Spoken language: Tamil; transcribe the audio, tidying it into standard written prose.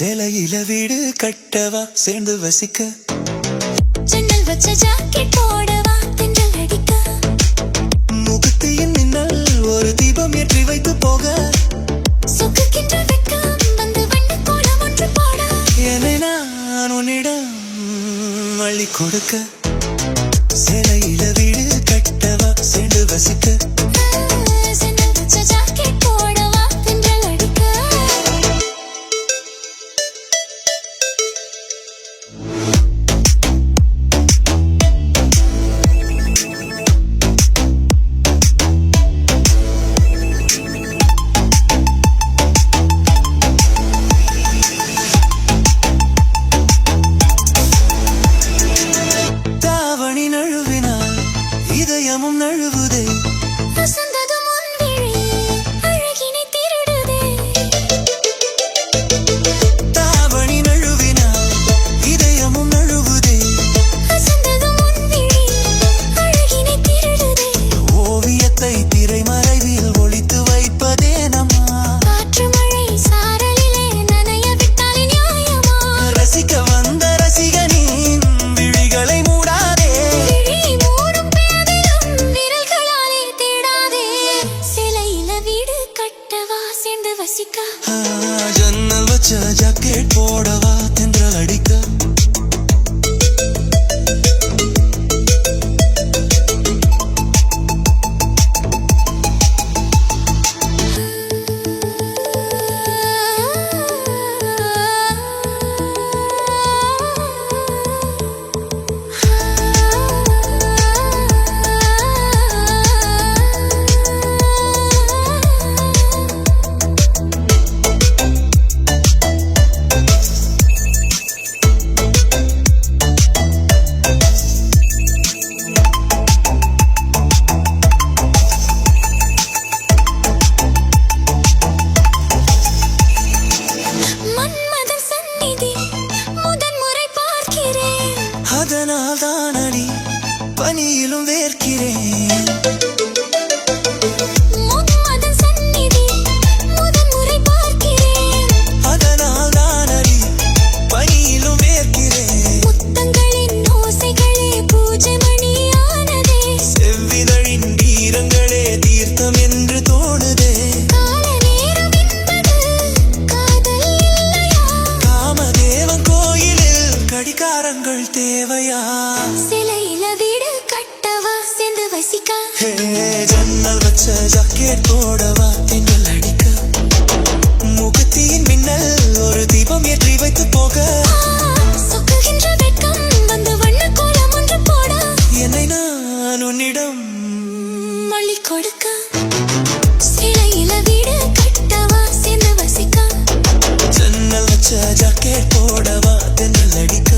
சேலையில வீடு கட்டவா சேர்ந்து வசிக்க, ஜன்னல் வச்ச ஜாக்கெட் போடவா தென்றல் அடிக்க, முகத்தியின் மின்னல் ஒரு தீபம் ஏற்றி வைத்து போக, சொக்குகின்ற வெட்கம் வந்து வண்ண கோலம் ஒன்று போட, என்னை நான் உன்னிடம் அள்ளி கொடுக்க, சேலையில வீடு கட்டவா சேர்ந்து வசிக்க, ஜன்னல் வச்ச ஜாக்கெட் போடவா தென்றல் அடிக்க. தாவணி நழுவினால் இதயமும் நழுவுதே, வசந்ததும் உன் விழி அழகினை திருடுதே, தாவணி நழுவினால் இதயமும் நழுவுதே, வசந்ததும் உன் விழி அழகினை திருடுதே, ஓவியத்தை திரைமறைவில் ஒளித்து வைப்பதே நம்மா, காற்று மழை சாரலிலே நனைய விட்டாலே நியாயமா, ரசிக்க வந்த ரசிகனின் விழிகளை மூடாதே, விழி மூடும் பேதிலும் விரல்களாலே தேடாதே, சிலையில வீடு கட்டவா சேர்ந்து வசிக்க, ஜன்னல் வச்ச ஜாக்கெட் போடவா தென்றல் அடிக்க, மன்மதன் சந்நிதி முதன் முறை பார்க்கிறேன், அதனால் தான் அடி பனியிலும் வேர்க்கிறேன், மன்மதன் சந்நிதி முதன் முறை பார்க்கிறேன், அதனால் தான் அடி பனியிலும் வேர்க்கிறேன், முத்தங்களின் ஓசைகளே பூஜை மணியானதே, செவ்விதழின் ஈரங்களே தீர்த்தம் என்று தோணுதே, கால நேரம் என்பது காதல் இல்லையா, காமதேவன் கோயிலில் கடிகாரங்கள் தேவையா, சிலையில வீடு கட்டவா சேர்ந்து வசிக்க, ஹே, ஜன்னல் வச்ச ஜாக்கெட் போடவா தென்றல் அடிக்க, முகத்தியின் மின்னல் ஒரு தீபம் ஏற்றி வைத்து போக, சொக்குகின்ற வெட்கம் வந்து வண்ண கோலம் ஒன்று போட, என்னை நான் உன்னிடம் மொழி கொடுக்க, சிலையில வீடு கட்டவா சேர்ந்து வசிக்க, ஜன்னல் வச்ச ஜாக்கெட் போடவா தென்றல் அடிக்க.